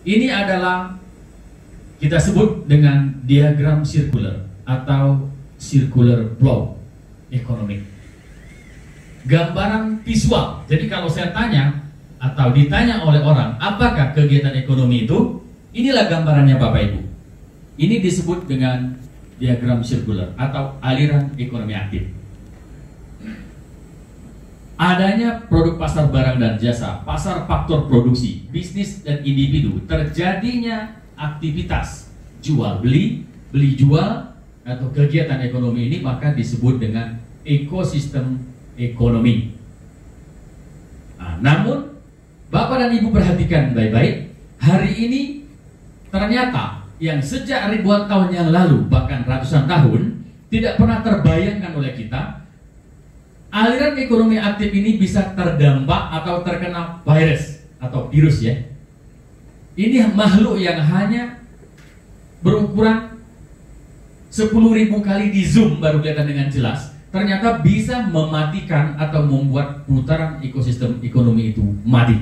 Ini adalah kita sebut dengan diagram sirkular atau circular flow economic. Gambaran visual. Jadi kalau saya tanya atau ditanya oleh orang, apakah kegiatan ekonomi itu? Inilah gambarannya Bapak Ibu. Ini disebut dengan diagram sirkular atau aliran ekonomi aktif. Adanya produk pasar barang dan jasa, pasar faktor produksi, bisnis dan individu, terjadinya aktivitas jual beli, beli jual atau kegiatan ekonomi ini maka disebut dengan ekosistem ekonomi. Nah, namun Bapak dan Ibu perhatikan baik-baik, hari ini ternyata yang sejak ribuan tahun yang lalu bahkan ratusan tahun tidak pernah terbayangkan oleh kita, aliran ekonomi aktif ini bisa terdampak atau terkena virus ya. Ini makhluk yang hanya berukuran 10.000 kali di zoom baru kelihatan dengan jelas, ternyata bisa mematikan atau membuat putaran ekosistem ekonomi itu mati.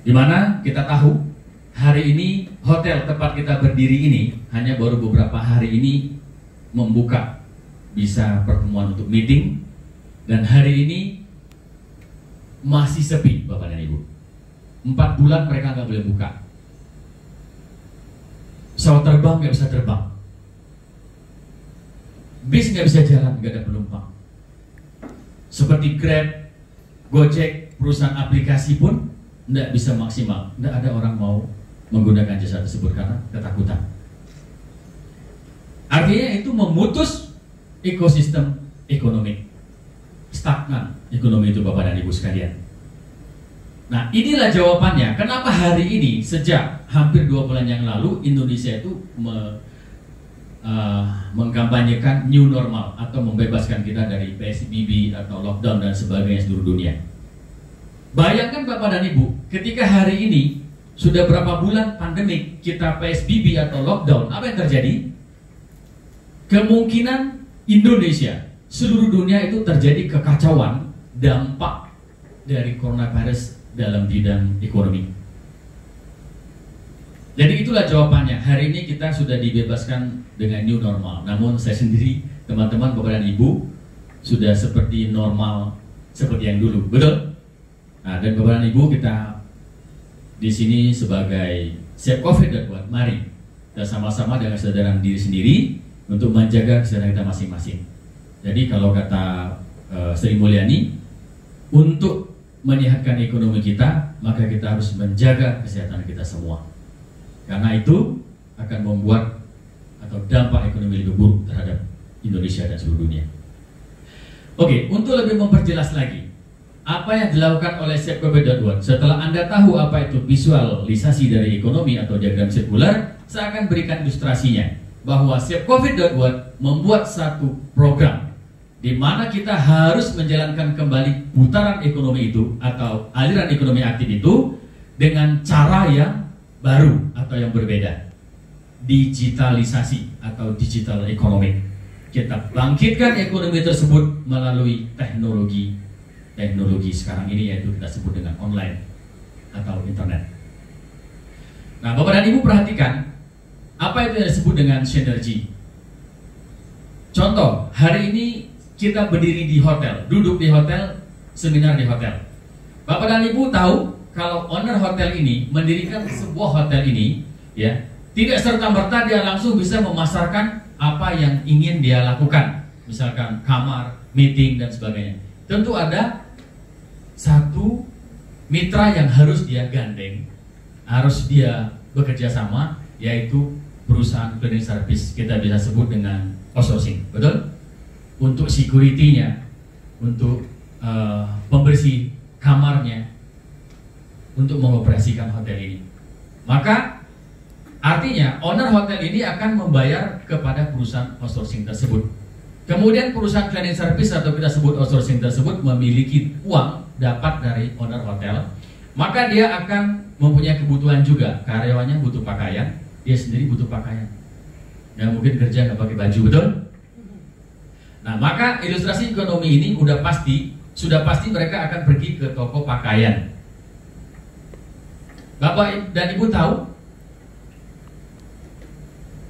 Dimana kita tahu hari ini hotel tempat kita berdiri ini hanya baru beberapa hari ini membuka bisa pertemuan untuk meeting, dan hari ini masih sepi Bapak dan Ibu. 4 bulan mereka nggak boleh buka. Pesawat terbang nggak bisa terbang, bis nggak bisa jalan, nggak ada penumpang. Seperti Grab, Gojek, perusahaan aplikasi pun nggak bisa maksimal. Nggak ada orang mau menggunakan jasa tersebut karena ketakutan. Artinya itu memutus ekosistem ekonomi, stagnan ekonomi itu Bapak dan Ibu sekalian. Nah, inilah jawabannya kenapa hari ini sejak hampir 2 bulan yang lalu Indonesia itu mengkampanyekan new normal atau membebaskan kita dari PSBB atau lockdown dan sebagainya seluruh dunia. Bayangkan Bapak dan Ibu, ketika hari ini sudah berapa bulan pandemik kita PSBB atau lockdown, apa yang terjadi? Kemungkinan Indonesia, seluruh dunia itu terjadi kekacauan dampak dari coronavirus dalam bidang ekonomi. Jadi itulah jawabannya. Hari ini kita sudah dibebaskan dengan new normal. Namun saya sendiri, teman-teman, Bapak dan Ibu sudah seperti normal seperti yang dulu, betul? Nah, dan Bapak dan Ibu kita di sini sebagai Save COVID.org, mari kita sama-sama dengan kesadaran diri sendiri untuk menjaga kesehatan kita masing-masing. Jadi kalau kata Sri Mulyani, untuk menyehatkan ekonomi kita, maka kita harus menjaga kesehatan kita semua. Karena itu akan membuat atau dampak ekonomi lebih buruk terhadap Indonesia dan seluruh dunia. Oke, untuk lebih memperjelas lagi apa yang dilakukan oleh Save COVID.org, setelah Anda tahu apa itu visualisasi dari ekonomi atau diagram sirkular, saya akan berikan ilustrasinya. Bahwa Save COVID.org membuat satu program di mana kita harus menjalankan kembali putaran ekonomi itu atau aliran ekonomi aktif itu dengan cara yang baru atau yang berbeda. Digitalisasi atau digital ekonomi. Kita bangkitkan ekonomi tersebut melalui teknologi sekarang ini, yaitu kita sebut dengan online atau internet. Nah, Bapak dan Ibu perhatikan apa itu yang disebut dengan sinergi. Contoh, hari ini kita berdiri di hotel, duduk di hotel, seminar di hotel. Bapak dan Ibu tahu kalau owner hotel ini mendirikan sebuah hotel ini, ya, tidak serta-merta dia langsung bisa memasarkan apa yang ingin dia lakukan, misalkan kamar, meeting dan sebagainya. Tentu ada satu mitra yang harus dia gandeng, harus dia bekerja sama, yaitu perusahaan cleaning service, kita bisa sebut dengan outsourcing, betul? Untuk security-nya, untuk pembersih kamarnya, untuk mengoperasikan hotel ini. Maka artinya owner hotel ini akan membayar kepada perusahaan outsourcing tersebut. Kemudian perusahaan cleaning service atau kita sebut outsourcing tersebut memiliki uang dapat dari owner hotel, maka dia akan mempunyai kebutuhan juga. Karyawannya butuh pakaian, dia sendiri butuh pakaian. Nggak mungkin kerja nggak pakai baju, betul? Nah, maka ilustrasi ekonomi ini udah pasti sudah pasti mereka akan pergi ke toko pakaian. Bapak dan Ibu tahu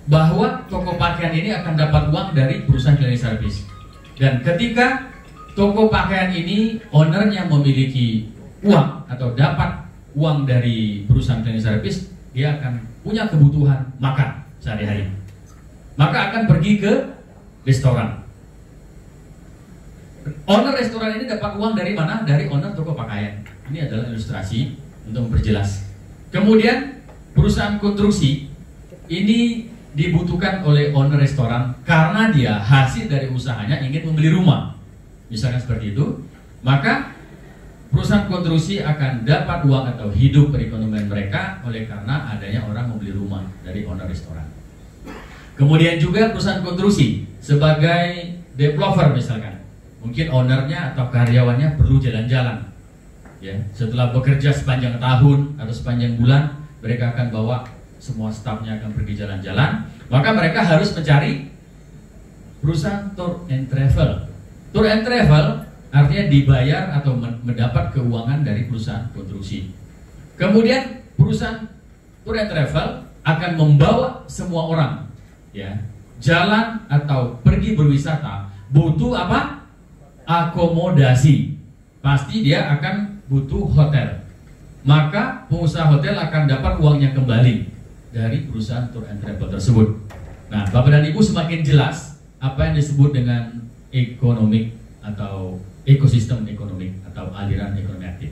bahwa toko pakaian ini akan dapat uang dari perusahaan cleaning service. Dan ketika toko pakaian ini ownernya memiliki uang atau dapat uang dari perusahaan cleaning service, dia akan punya kebutuhan makan sehari-hari. Maka akan pergi ke restoran. Owner restoran ini dapat uang dari mana? Dari owner toko pakaian. Ini adalah ilustrasi untuk memperjelas. Kemudian perusahaan konstruksi ini dibutuhkan oleh owner restoran karena dia hasil dari usahanya ingin membeli rumah, misalkan seperti itu. Maka perusahaan konstruksi akan dapat uang atau hidup perekonomian mereka oleh karena adanya orang membeli rumah dari owner restoran. Kemudian juga perusahaan konstruksi sebagai developer misalkan, mungkin ownernya atau karyawannya perlu jalan-jalan. Ya, setelah bekerja sepanjang tahun atau sepanjang bulan, mereka akan bawa semua stafnya akan pergi jalan-jalan, maka mereka harus mencari perusahaan tour and travel. Tour and travel artinya dibayar atau mendapat keuangan dari perusahaan konstruksi. Kemudian perusahaan tour and travel akan membawa semua orang, ya, jalan atau pergi berwisata. Butuh apa? Akomodasi. Pasti dia akan butuh hotel. Maka pengusaha hotel akan dapat uangnya kembali dari perusahaan tour and travel tersebut. Nah, Bapak dan Ibu semakin jelas apa yang disebut dengan ekonomik atau ekosistem ekonomi atau aliran ekonomi aktif.